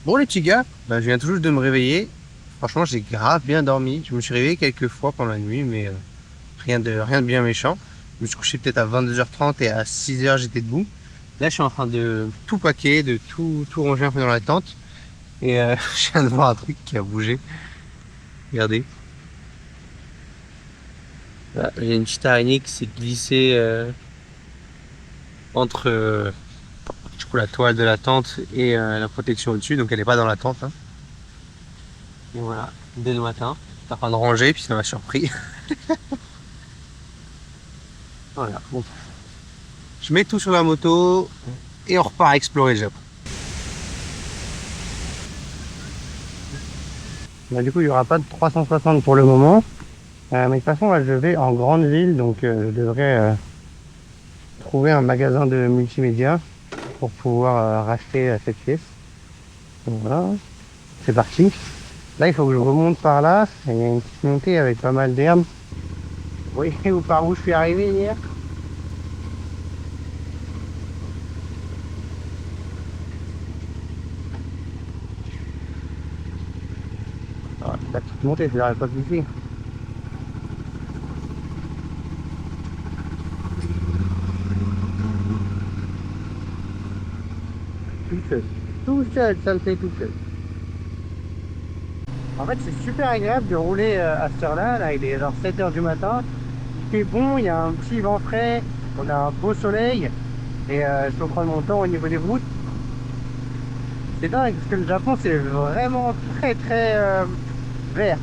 Bon les petits gars, bah, je viens tout juste de me réveiller. Franchement, j'ai grave bien dormi. Je me suis réveillé quelques fois pendant la nuit, mais rien de bien méchant. Je me suis couché peut-être à 22h30 et à 6h j'étais debout. Là, je suis en train de tout paquer, de tout ranger un peu dans la tente. Et je viens de voir un truc qui a bougé. Regardez. Là, il y a une petite araignée qui s'est glissée entre du coup, la toile de la tente et la protection au-dessus. Donc elle n'est pas dans la tente, hein. Et voilà, dès le matin, j'étais en train de ranger, puis ça m'a surpris. Voilà, bon. Je mets tout sur la moto et on repart explorer le Japon. Bah, du coup, il n'y aura pas de 360 pour le moment. Mais de toute façon, là, je vais en grande ville, donc je devrais trouver un magasin de multimédia pour pouvoir racheter cette pièce. Donc, voilà, c'est parti. Là, il faut que je remonte par là. Il y a une petite montée avec pas mal d'herbes. Vous voyez où par où je suis arrivé hier? Ah, la petite montée, je n'arrive pas ici. Tout seul. Tout seul, ça le fait tout seul. En fait, c'est super agréable de rouler à cette heure-là. Là, il est genre 7h du matin. Il fait bon, il y a un petit vent frais, on a un beau soleil. Et je peux prendre mon temps au niveau des routes. C'est dingue, parce que le Japon, c'est vraiment très vert.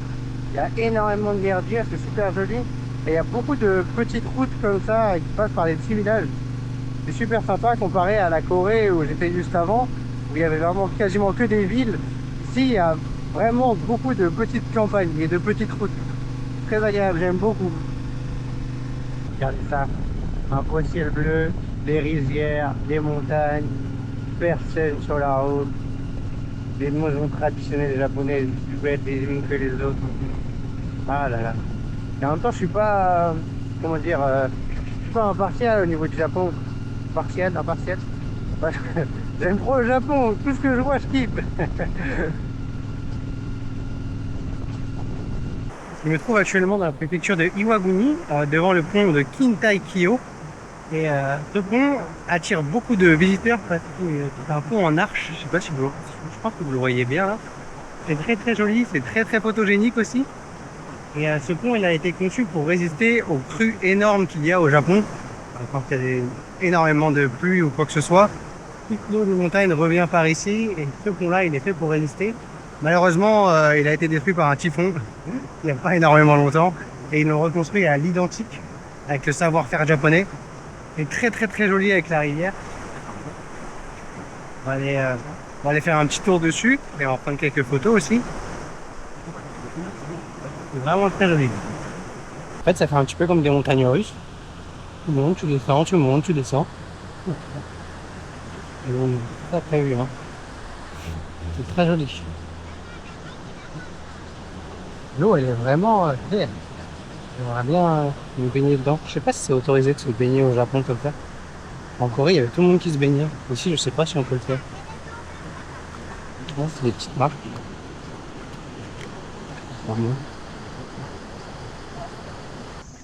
Il y a énormément de verdure, c'est super joli. Et il y a beaucoup de petites routes comme ça qui passent par des petits villages. C'est super sympa comparé à la Corée où j'étais juste avant, où il y avait vraiment quasiment que des villes. Ici, il y a vraiment beaucoup de petites campagnes et de petites routes. Très agréable, j'aime beaucoup. Regardez ça, un beau ciel bleu, des rizières, des montagnes, personne sur la route, des maisons traditionnelles japonaises plus belles les unes que les autres. Ah là là. Et en même temps, je suis pas, comment dire, je suis pas impartial au niveau du Japon. Partiel, impartial. Ouais, j'aime trop le Japon, tout ce que je vois, je kiffe. Je me trouve actuellement dans la préfecture de Iwagumi, devant le pont de Kintai-kyo. Et ce pont attire beaucoup de visiteurs parce que c'est un pont en arche. Je sais pas si vous, je pense que vous le voyez bien là. C'est très joli, c'est très photogénique aussi. Et ce pont, il a été conçu pour résister aux crues énormes qu'il y a au Japon. Quand il y a énormément de pluie ou quoi que ce soit, toute l'eau de montagne revient par ici. Et ce pont-là, il est fait pour résister. Malheureusement, il a été détruit par un typhon il n'y a pas énormément longtemps. Et ils l'ont reconstruit à l'identique avec le savoir-faire japonais. C'est très joli avec la rivière. On va aller faire un petit tour dessus et on va prendre quelques photos aussi. C'est vraiment très joli. En fait, ça fait un petit peu comme des montagnes russes. Tu montes, tu descends, tu montes, tu descends. Et donc, c'est très joli, hein. C'est très joli. L'eau, elle est vraiment claire. J'aimerais bien me baigner dedans. Je sais pas si c'est autorisé de se baigner au Japon comme ça. En Corée, il y avait tout le monde qui se baignait. Ici, je sais pas si on peut le faire. Bon, c'est des petites marques.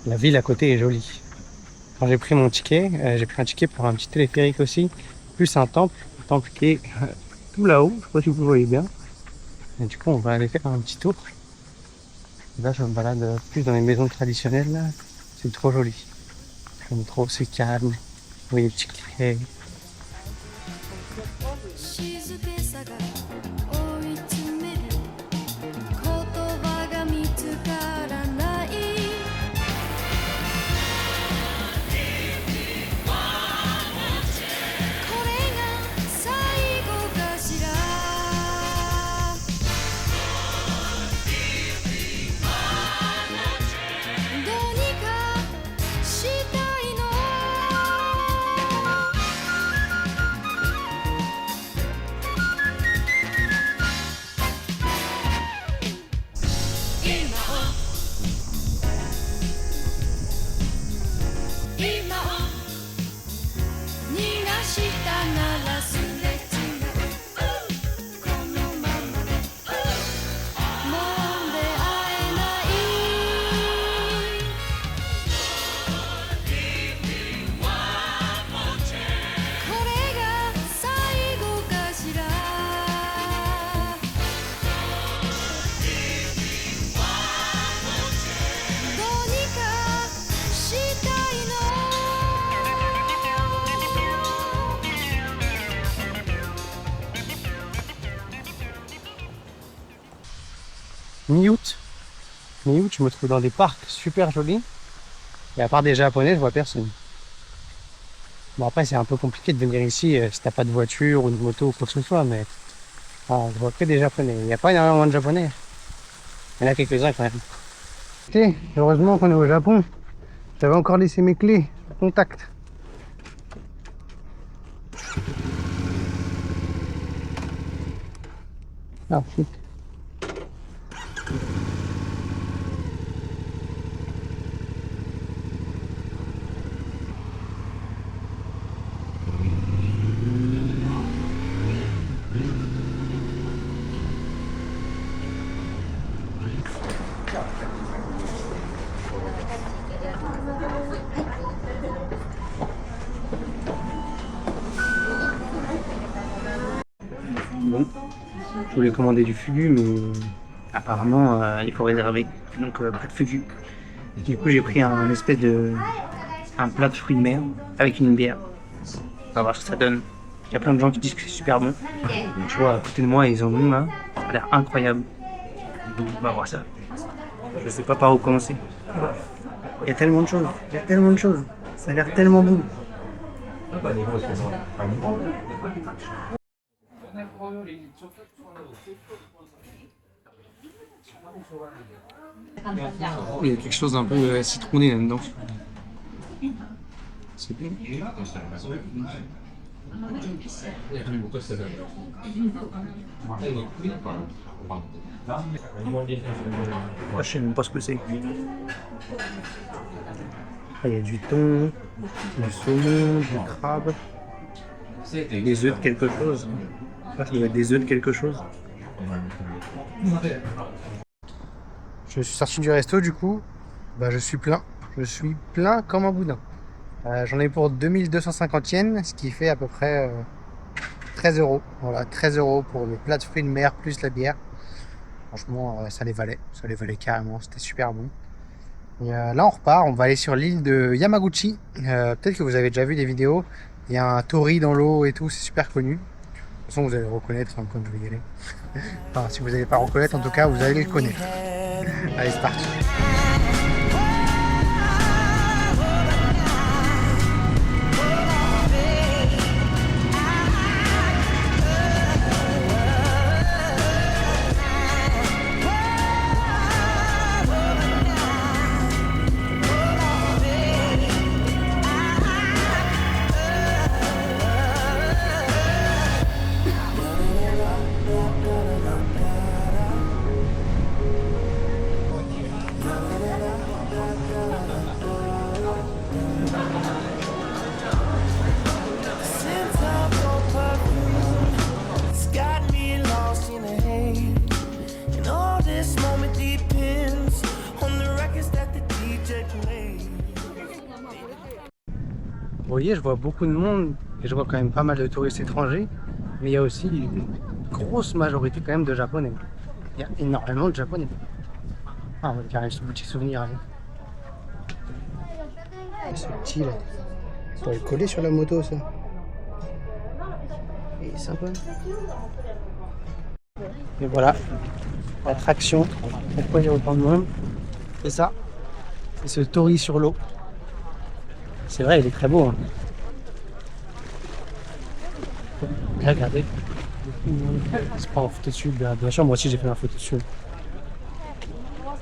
La ville à côté est jolie. Quand j'ai pris mon ticket, j'ai pris un ticket pour un petit téléphérique aussi, plus un temple qui est tout là-haut, je sais pas si vous voyez bien. Et du coup, on va aller faire un petit tour. Et là, je me balade plus dans les maisons traditionnelles, là. C'est trop joli. J'aime trop, c'est calme. Vous voyez les petits clés. mi-août. Mi-août, je me trouve dans des parcs super jolis. Et à part des Japonais, je vois personne. Bon, après, c'est un peu compliqué de venir ici si t'as pas de voiture ou de moto ou quoi que ce soit, mais je vois que des Japonais. Il n'y a pas énormément de Japonais. Il y en a quelques-uns quand même. Ok, heureusement qu'on est au Japon. J'avais encore laissé mes clés contact. Ah, shit. Bon, je voulais commander du fugu, mais apparemment il faut réserver, donc pas de fugu. Du coup j'ai pris un espèce de plat de fruits de mer avec une bière. On va voir ce que ça donne. Il y a plein de gens qui disent que c'est super bon. Donc, tu vois, à côté de moi ils en ont là, ça a l'air incroyable. Donc on va voir ça. Je sais pas par où commencer. Il y a tellement de choses, il y a tellement de choses. Ça a l'air tellement bon. Il y a quelque chose d'un peu citronné là-dedans. C'est bien. Je sais même pas ce que c'est. Il y a du thon, du saumon, du crabe, des œufs de quelque chose. Il y a des œufs de quelque chose. Je suis sorti du resto du coup, je suis plein. Je suis plein comme un boudin. J'en ai pour 2250 yens, ce qui fait à peu près 13 euros. Voilà, 13 euros pour le plat de fruits de mer plus la bière. Franchement, ça les valait carrément, c'était super bon. Et là, on repart, on va aller sur l'île de Yamaguchi. Peut-être que vous avez déjà vu des vidéos. Il y a un tori dans l'eau et tout, c'est super connu. De toute façon, vous allez le reconnaître quand je vais y aller. Enfin, si vous n'allez pas reconnaître, en tout cas, vous allez le connaître. Allez, c'est parti. Vous voyez, je vois beaucoup de monde et je vois quand même pas mal de touristes étrangers, mais il y a aussi une grosse majorité quand même de Japonais. Il y a énormément de Japonais. Ah, on va faire une boutique souvenir. C'est petit là. On va le coller sur la moto ça. Il est sympa. Et voilà, l'attraction. Pourquoi il y a autant de monde? C'est ça. C'est ce tori sur l'eau. C'est vrai, il est très beau. Hein. Regardez. C'est pas en photo dessus. Bien sûr, moi aussi j'ai fait ma photo dessus.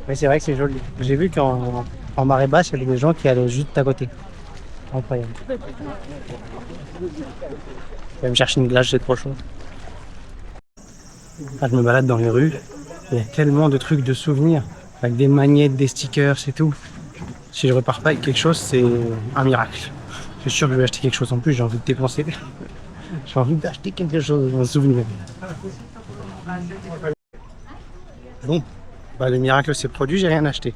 Mais c'est vrai que c'est joli. J'ai vu qu'en marée basse, il y avait des gens qui allaient juste à côté. Incroyable. Je vais me chercher une glace, j'ai trop chaud. Ah, je me balade dans les rues. Il y a tellement de trucs de souvenirs. Avec des magnettes, des stickers et tout. Si je repars pas avec quelque chose, c'est un miracle. Je suis sûr que je vais acheter quelque chose en plus, j'ai envie de dépenser. J'ai envie d'acheter quelque chose, un souvenir. Bon, le miracle s'est produit, j'ai rien acheté.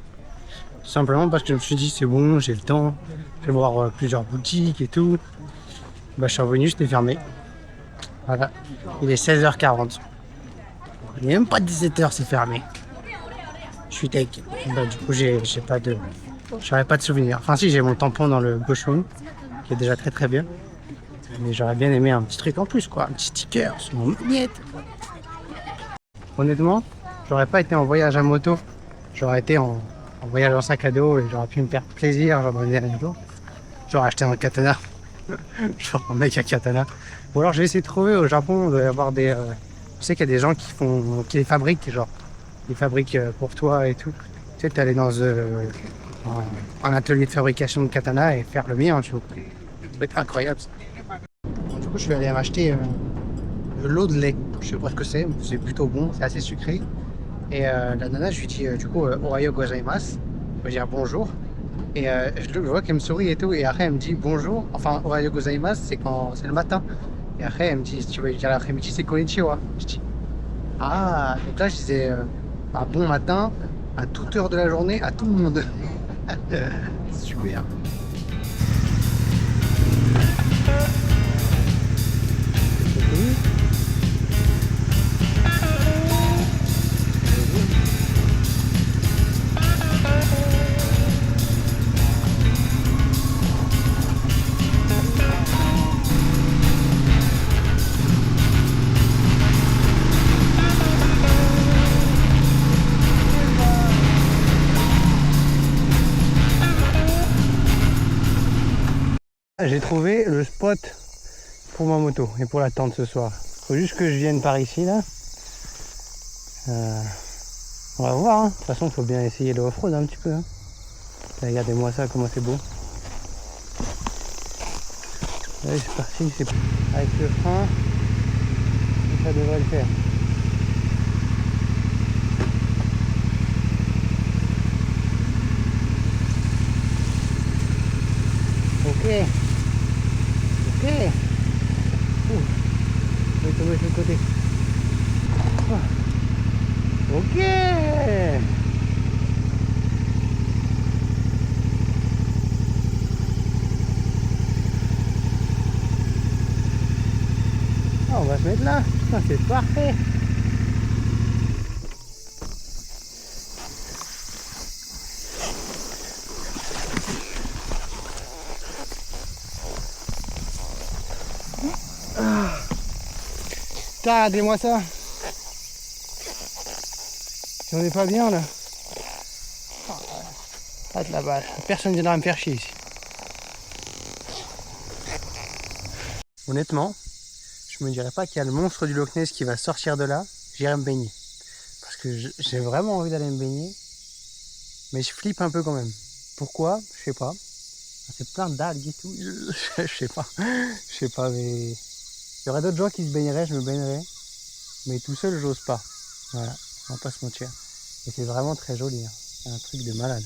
Tout simplement parce que je me suis dit c'est bon, j'ai le temps, je vais voir plusieurs boutiques et tout. Je suis revenu, c'était fermé. Voilà, il est 16h40. Il n'est même pas 17h, c'est fermé. Je suis tech. Du coup, j'aurais pas de souvenir. Enfin si, j'ai mon tampon dans le pochon, qui est déjà très très bien. Mais j'aurais bien aimé un petit truc en plus, quoi. Un petit sticker sur mon magnète. Honnêtement, j'aurais pas été en voyage à moto, j'aurais été en voyage en sac à dos et j'aurais pu me faire plaisir, genre dans les derniers jours. J'aurais acheté un katana, genre un mec à katana. Ou alors j'ai essayé de trouver au Japon, il doit y avoir des. Je sais qu'il y a des gens qui les fabriquent, genre, ils fabriquent pour toi et tout. Tu sais, t'allais dans un atelier de fabrication de katana et faire le mien, tu vois. Ça doit être incroyable. Ça. Bon, du coup, je suis allé m'acheter de l'eau de lait. Je sais pas ce que c'est plutôt bon, c'est assez sucré. Et la nana, je lui dis du coup, Ohayo gozaimasu. Je veux dire bonjour. Et je vois qu'elle me sourit et tout. Et après, elle me dit bonjour. Enfin, Ohayo gozaimasu, c'est quand c'est le matin. Et après, elle me dit, si tu veux dire l'après-midi, c'est konnichiwa. Je dis, ah, donc là, je disais, bon matin, à toute heure de la journée, à tout le monde. Super. J'ai trouvé le spot pour ma moto et pour la tente ce soir. Faut juste que je vienne par ici là. On va voir, hein. De toute façon faut bien essayer le off-road un petit peu. Hein. Regardez-moi ça, comment c'est beau. Allez, c'est parti, c'est avec le frein, ça devrait le faire. Ok. Ok. Je vais tomber sur le côté. Ok. Ah, on va se mettre là. Putain, c'est parfait. Putain, regardez-moi ça. Si on n'est pas bien là. Ah, de la balle. Personne ne viendra me faire chier ici. Honnêtement, je me dirais pas qu'il y a le monstre du Loch Ness qui va sortir de là. J'irai me baigner. Parce que j'ai vraiment envie d'aller me baigner. Mais je flippe un peu quand même. Pourquoi? Je sais pas. C'est plein d'algues et tout. Je sais pas. Je sais pas, mais il y aurait d'autres gens qui se baigneraient, je me baignerais. Mais tout seul, j'ose pas. Voilà, on va pas se mentir. Et c'est vraiment très joli. Hein. C'est un truc de malade.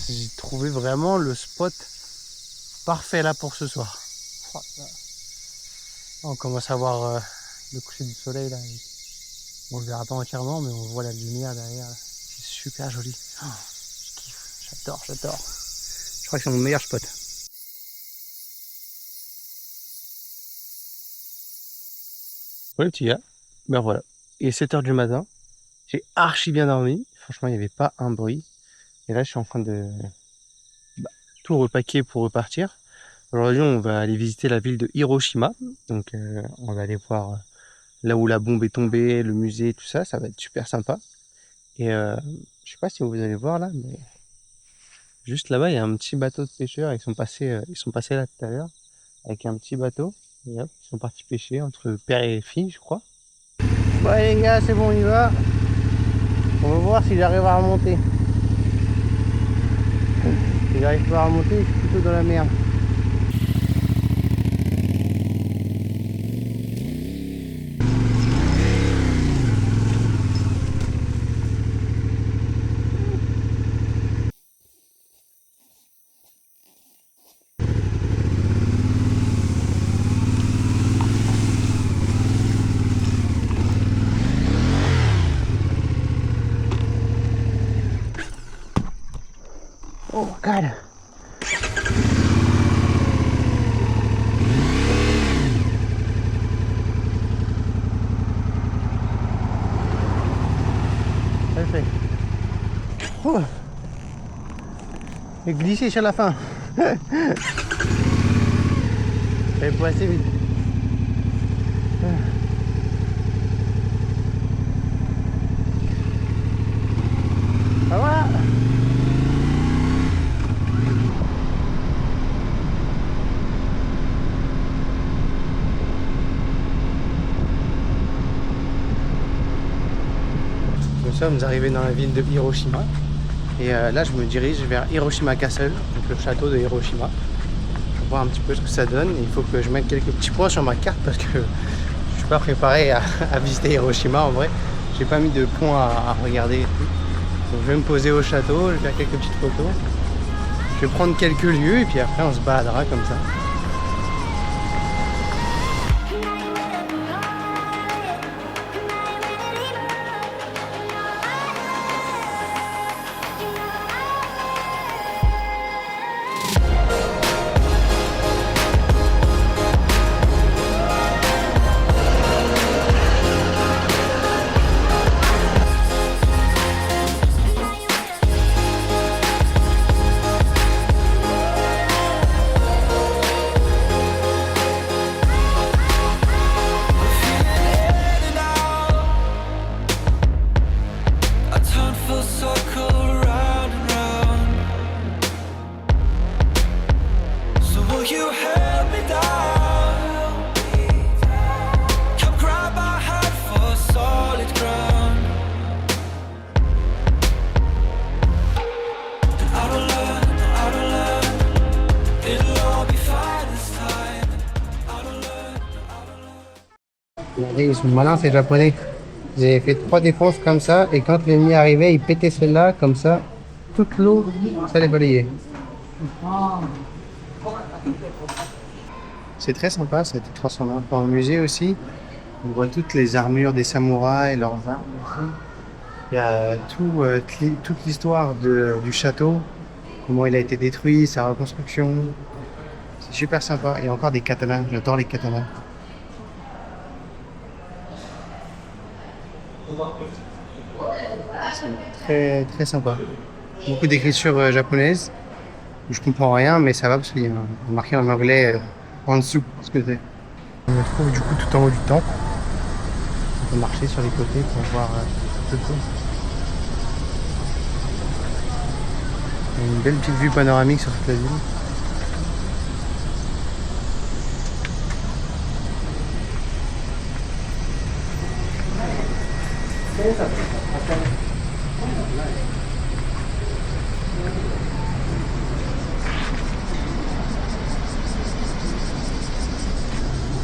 J'ai trouvé vraiment le spot parfait là pour ce soir. On commence à voir le coucher du soleil là. On le verra pas entièrement, mais on voit la lumière derrière. C'est super joli. Oh, je kiffe, j'adore, j'adore. Je crois que c'est mon meilleur spot. Ouais, le petit gars, ben voilà. Il est 7 h du matin. J'ai archi bien dormi. Franchement, il n'y avait pas un bruit. Et là, je suis en train de tout repaquer pour repartir. Aujourd'hui, on va aller visiter la ville de Hiroshima. Donc, on va aller voir là où la bombe est tombée, le musée, tout ça. Ça va être super sympa. Et je sais pas si vous allez voir là, mais juste là-bas, il y a un petit bateau de pêcheurs. Ils sont passés là tout à l'heure avec un petit bateau. Et hop, ils sont partis pêcher entre père et fille, je crois. Bon, allez, les gars, c'est bon, on y va. On va voir si j'arrive à remonter. Si j'arrive pas à remonter, je suis plutôt dans la merde. Oh God. Ça le fait. Oh. Et glisser sur la fin. Elle faut assez vite. Ah voilà. Nous sommes arrivés dans la ville de Hiroshima. Et là, je me dirige vers Hiroshima Castle, donc le château de Hiroshima. Je vais voir un petit peu ce que ça donne. Il faut que je mette quelques petits points sur ma carte parce que je suis pas préparé à visiter Hiroshima en vrai. J'ai pas mis de points à regarder et tout. Donc je vais me poser au château, je vais faire quelques petites photos. Je vais prendre quelques lieux et puis après on se baladera comme ça. Regardez, ils sont malins ces japonais. J'ai fait 3 défenses comme ça et quand l'ennemi arrivait, ils pétaient celle-là comme ça. Toute l'eau, ça les balayait. C'est très sympa, ça a été transformé un peu en musée aussi. On voit toutes les armures des samouraïs, leurs armes aussi. Il y a toute l'histoire du château, comment il a été détruit, sa reconstruction. C'est super sympa. Il y a encore des katanas, j'adore les katanas. C'est très, très sympa. Beaucoup d'écriture japonaise. Je comprends rien, mais ça va parce qu'il y a marqué en anglais en dessous ce que c'est. On se trouve du coup tout en haut du temple. On peut marcher sur les côtés pour voir tout le tour. Il y a une belle petite vue panoramique sur toute la ville.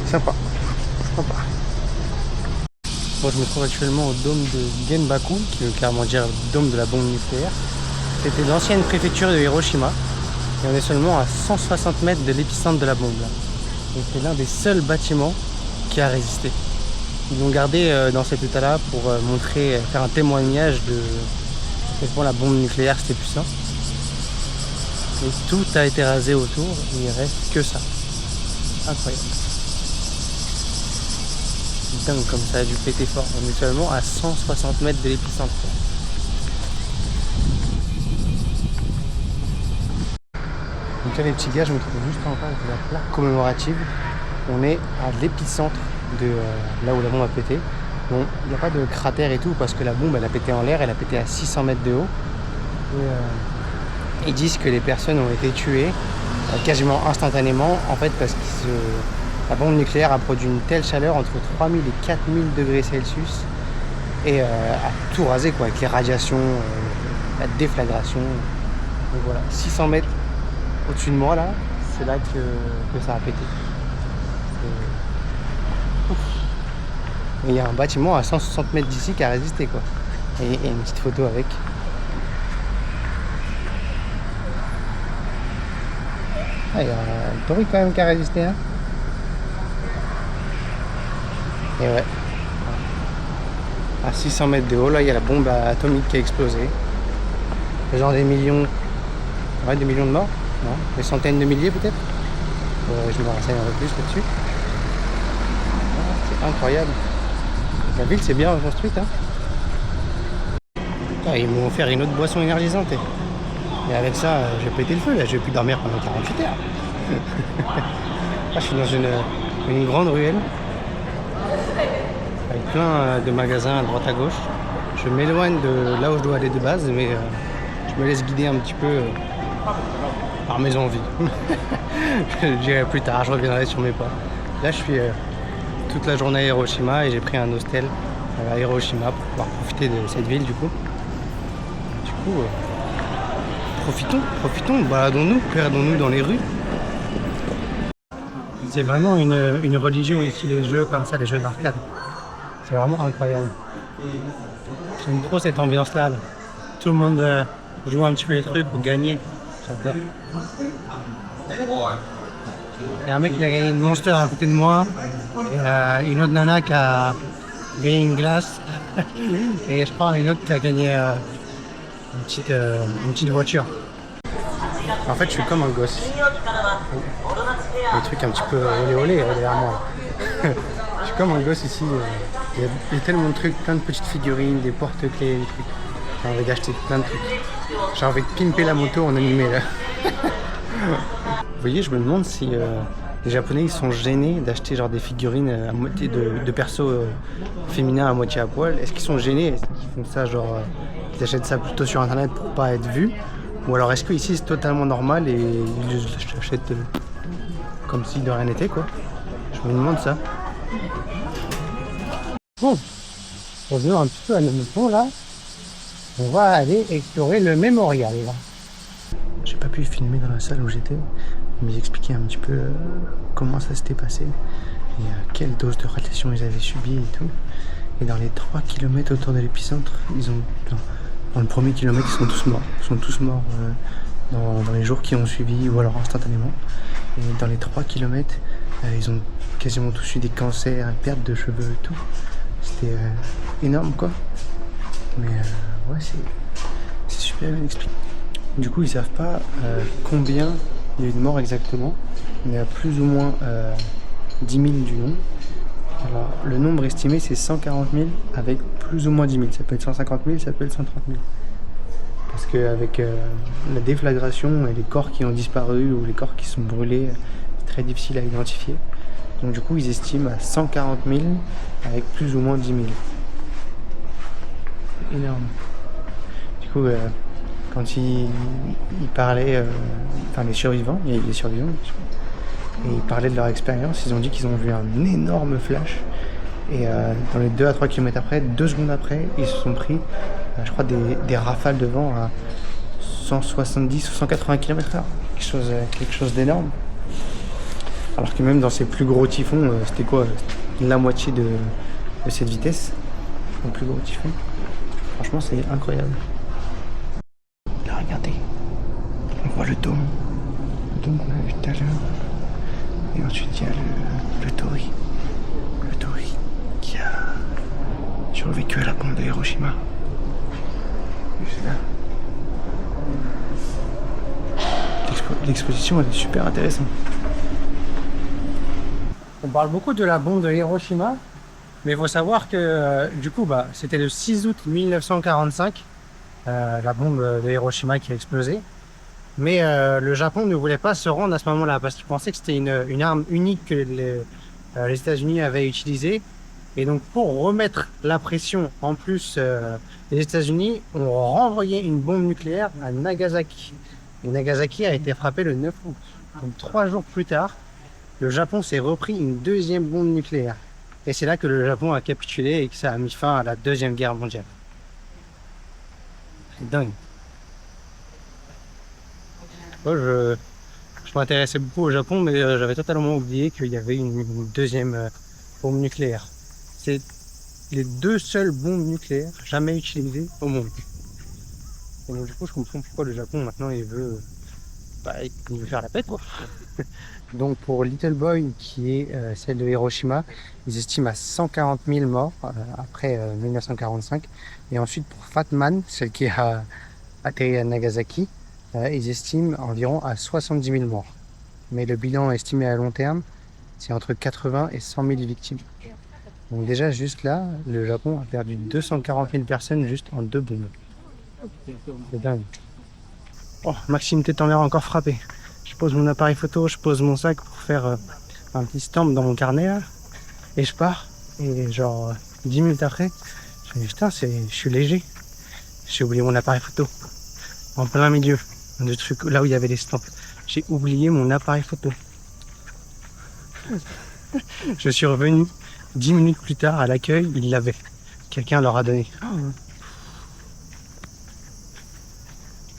Sympa. Sympa. Bon, je me trouve actuellement au dôme de Genbaku, qui veut clairement dire dôme de la bombe nucléaire. C'était l'ancienne préfecture de Hiroshima. Et on est seulement à 160 mètres de l'épicentre de la bombe. Là. Et c'est l'un des seuls bâtiments qui a résisté. Ils l'ont gardé dans cet état-là pour montrer, faire un témoignage de quel point la bombe nucléaire c'était puissant. Et tout a été rasé autour, et il reste que ça. Incroyable. C'est dingue comme ça a dû péter fort. On est seulement à 160 mètres de l'épicentre. Donc là les petits gars, je me trouve juste en face de la plaque commémorative. On est à l'épicentre de là où la bombe a pété. Bon, il n'y a pas de cratère et tout parce que la bombe elle a pété en l'air, elle a pété à 600 mètres de haut. Et ils disent que les personnes ont été tuées quasiment instantanément en fait parce que la bombe nucléaire a produit une telle chaleur entre 3000 et 4000 degrés Celsius et a tout rasé quoi, avec les radiations, la déflagration. Donc voilà, 600 mètres au-dessus de moi là, c'est là que ça a pété. Il y a un bâtiment à 160 mètres d'ici qui a résisté quoi. Et une petite photo avec. Ah, il y a le Tori quand même qui a résisté hein. Et ouais. À 600 mètres de haut là il y a la bombe atomique qui a explosé. Genre des millions. Ouais, des millions de morts. Non, des centaines de milliers peut-être. Je me renseigne un peu plus là-dessus. C'est incroyable. La ville c'est bien reconstruite hein. Ah, ils m'ont offert une autre boisson énergisante. Et avec ça, j'ai pété le feu, là, je vais plus dormir pendant 48 heures. Là, je suis dans une grande ruelle, avec plein de magasins à droite à gauche. Je m'éloigne de là où je dois aller de base, mais je me laisse guider un petit peu par mes envies. Je dirai plus tard, je reviendrai sur mes pas. Là, je suis toute la journée à Hiroshima et j'ai pris un hostel à Hiroshima pour pouvoir profiter de cette ville du coup. Du coup, profitons, baladons-nous, perdons-nous dans les rues. C'est vraiment une religion ici, les jeux comme ça, les jeux d'arcade. C'est vraiment incroyable. J'aime trop cette ambiance-là. Là. Tout le monde joue un petit peu les trucs pour gagner. J'adore. Il y a un mec qui a gagné une Monster à côté de moi. Et une autre nana qui a gagné une glace. Et je crois une autre qui a gagné une petite voiture. En fait, je suis comme un gosse. Des trucs un petit peu olé derrière moi. Je suis comme un gosse ici. Il y a tellement de trucs, plein de petites figurines, des porte-clés, des trucs. J'ai envie d'acheter plein de trucs. J'ai envie de pimper la moto en animé là. Vous voyez, je me demande si les Japonais ils sont gênés d'acheter genre des figurines à moitié de persos féminins à moitié à poil. Est-ce qu'ils sont gênés? Est-ce qu'ils font ça genre ils achètent ça plutôt sur internet pour pas être vus? Ou alors est-ce que ici c'est totalement normal et ils l'achètent comme si de rien n'était quoi? Je me demande ça. Bon, on revient un petit peu à notre moto là. On va aller explorer le mémorial. J'ai pas pu filmer dans la salle où j'étais, mais j'expliquais un petit peu comment ça s'était passé et quelle dose de radiation ils avaient subi et tout. Et dans les 3 km autour de l'épicentre, dans le premier kilomètre, ils sont tous morts. Ils sont tous morts dans les jours qui ont suivi ou alors instantanément. Et dans les 3 km, ils ont quasiment tous eu des cancers, perte de cheveux et tout. C'était énorme quoi. Mais ouais, c'est super bien expliqué. Du coup, ils savent pas combien il y a eu de morts exactement. Il y a plus ou moins 10 000 du nom. Alors, le nombre estimé, c'est 140 000 avec plus ou moins 10 000. Ça peut être 150 000, ça peut être 130 000. Parce qu'avec la déflagration et les corps qui ont disparu ou les corps qui sont brûlés, c'est très difficile à identifier. Donc du coup, ils estiment à 140 000 avec plus ou moins 10 000. Énorme. Du coup, quand ils parlaient, enfin les survivants, il y a des survivants, et ils parlaient de leur expérience, ils ont dit qu'ils ont vu un énorme flash. Et dans les 2 à 3 km après, 2 secondes après, ils se sont pris, je crois, des rafales de vent à 170 ou 180 km/h. Quelque chose d'énorme. Alors que même dans ces plus gros typhons, c'était quoi? La moitié de cette vitesse. Un plus gros typhon. Franchement, c'est incroyable. Là, regardez. On voit le dôme. Le dôme qu'on a vu tout à l'heure. Et ensuite, il y a le Torii. Le Torii qui a survécu à la bombe de Hiroshima. Juste là. L'exposition, elle est super intéressante. On parle beaucoup de la bombe de Hiroshima. Mais il faut savoir que du coup, c'était le 6 août 1945, la bombe de Hiroshima qui a explosé. Mais le Japon ne voulait pas se rendre à ce moment-là parce qu'il pensait que c'était une arme unique que les États-Unis avaient utilisée. Et donc pour remettre la pression, en plus, les États-Unis ont renvoyé une bombe nucléaire à Nagasaki. Et Nagasaki a été frappé le 9 août. Donc 3 jours plus tard, le Japon s'est repris une deuxième bombe nucléaire. Et c'est là que le Japon a capitulé et que ça a mis fin à la Deuxième Guerre mondiale. C'est dingue. Moi, je m'intéressais beaucoup au Japon, mais j'avais totalement oublié qu'il y avait une deuxième bombe nucléaire. C'est les 2 seules bombes nucléaires jamais utilisées au monde. Et donc, du coup, je comprends pourquoi le Japon, maintenant, il veut faire la paix, quoi. Donc pour Little Boy, qui est celle de Hiroshima, ils estiment à 140 000 morts après 1945. Et ensuite pour Fat Man, celle qui a atterri à Nagasaki, ils estiment environ à 70 000 morts. Mais le bilan estimé à long terme, c'est entre 80 et 100 000 victimes. Donc déjà juste là, le Japon a perdu 240 000 personnes juste en 2 bombes. C'est dingue. Oh, Maxime Tétambert encore frappé. Je pose mon appareil photo, je pose mon sac pour faire un petit stamp dans mon carnet là. Et je pars. Et genre 10 minutes après, je me dis putain, je suis léger. J'ai oublié mon appareil photo. En plein milieu du truc, là où il y avait les stamps. J'ai oublié mon appareil photo. Je suis revenu 10 minutes plus tard à l'accueil, ils l'avaient. Quelqu'un leur a donné.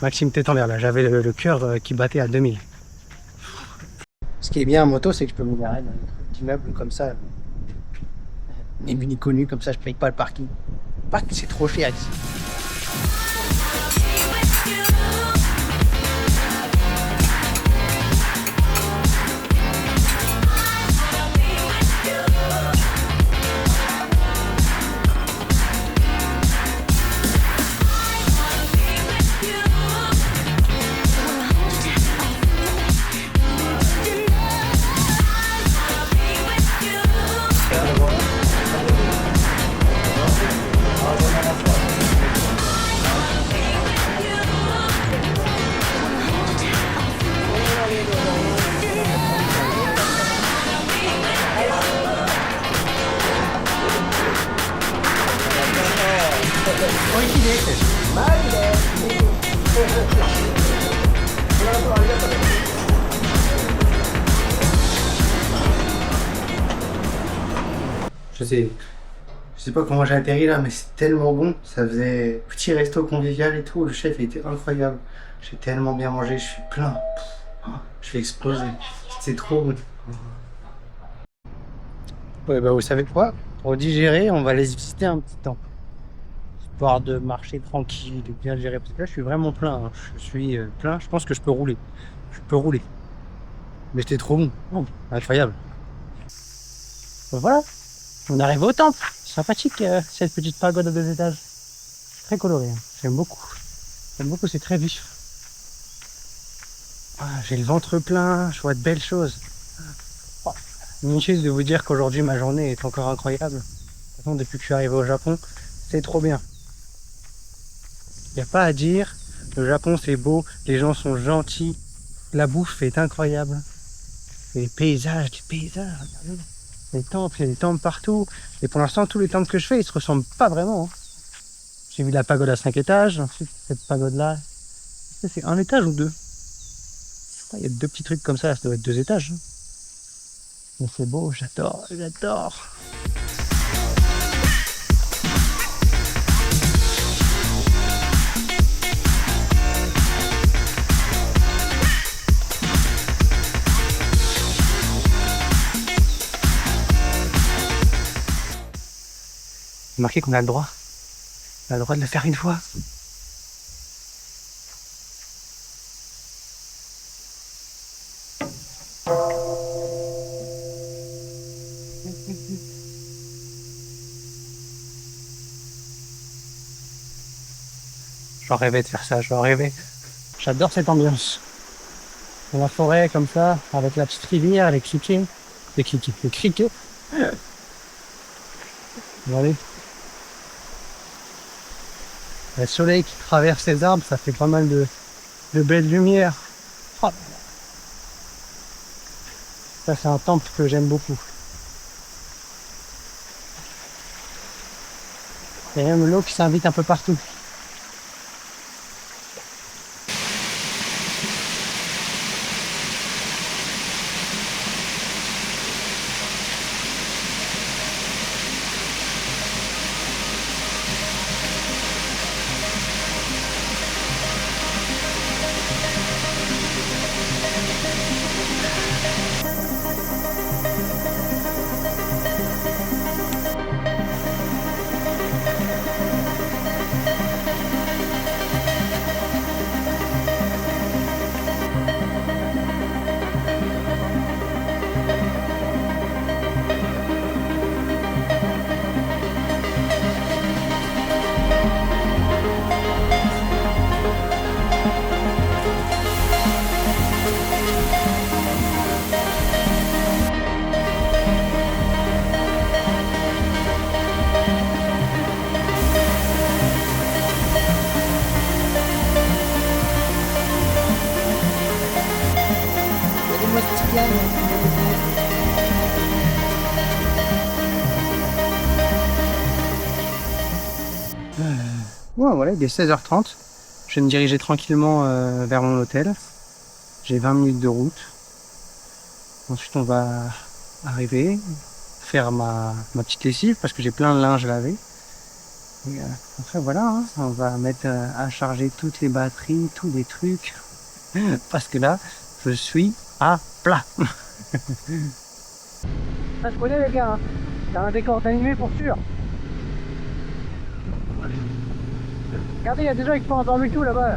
Maxime Tétambert là, j'avais le cœur qui battait à 2000. Ce qui est bien en moto, c'est que je peux me garer dans des trucs d'immeubles comme ça. Les mini connus comme ça, je paye pas le parking. Le parking, c'est trop cher ici. Je sais pas comment j'ai atterri là, mais c'est tellement bon. Ça faisait petit resto convivial et tout. Le chef était incroyable. J'ai tellement bien mangé, je suis plein. Je vais exploser. C'est trop bon. Ouais, bah vous savez quoi? Pour digérer, on va les visiter un petit temps. Histoire de marcher tranquille, de bien gérer. Parce que là, je suis vraiment plein. Hein. Je suis plein. Je pense que je peux rouler. Je peux rouler. Mais c'était trop bon. Oh, incroyable. Voilà. On arrive au temple. Sympathique cette petite pagode à 2 étages. Très colorée. Hein. J'aime beaucoup. J'aime beaucoup, c'est très vif. Ah, j'ai le ventre plein, je vois de belles choses. Oh. Inutile de vous dire qu'aujourd'hui ma journée est encore incroyable. De toute façon, depuis que je suis arrivé au Japon, c'est trop bien. Il n'y a pas à dire. Le Japon c'est beau, les gens sont gentils, la bouffe est incroyable. Et les paysages, regardez. Les temples, il y a des temples partout. Et pour l'instant, tous les temples que je fais, ils se ressemblent pas vraiment. Hein. J'ai vu la pagode à 5 étages, ensuite cette pagode-là. C'est 1 étage ou 2? Il y a 2 petits trucs comme ça, ça doit être 2 étages. Hein. Mais c'est beau, j'adore, j'adore. Marqué qu'on a le droit. On a le droit de le faire une fois. J'en rêvais de faire ça, j'en rêvais. J'adore cette ambiance. Dans la forêt, comme ça, avec la petite rivière, les criquets. Les criquets. Regardez. Le soleil qui traverse les arbres, ça fait pas mal de belles lumières. Oh. Ça, c'est un temple que j'aime beaucoup. Il y a même l'eau qui s'invite un peu partout. Mostigan. Ouais, voilà, il est 16h30. Je vais me diriger tranquillement vers mon hôtel. J'ai 20 minutes de route. Ensuite, on va arriver, faire ma petite lessive parce que j'ai plein de linge à laver. Et, après, voilà, hein, on va mettre à charger toutes les batteries, tous les trucs. Parce que là, je suis à plat. Ah, je connais les gars, hein. T'as un décor animé pour sûr. Regardez, il y a des gens qui font un barbecue là-bas.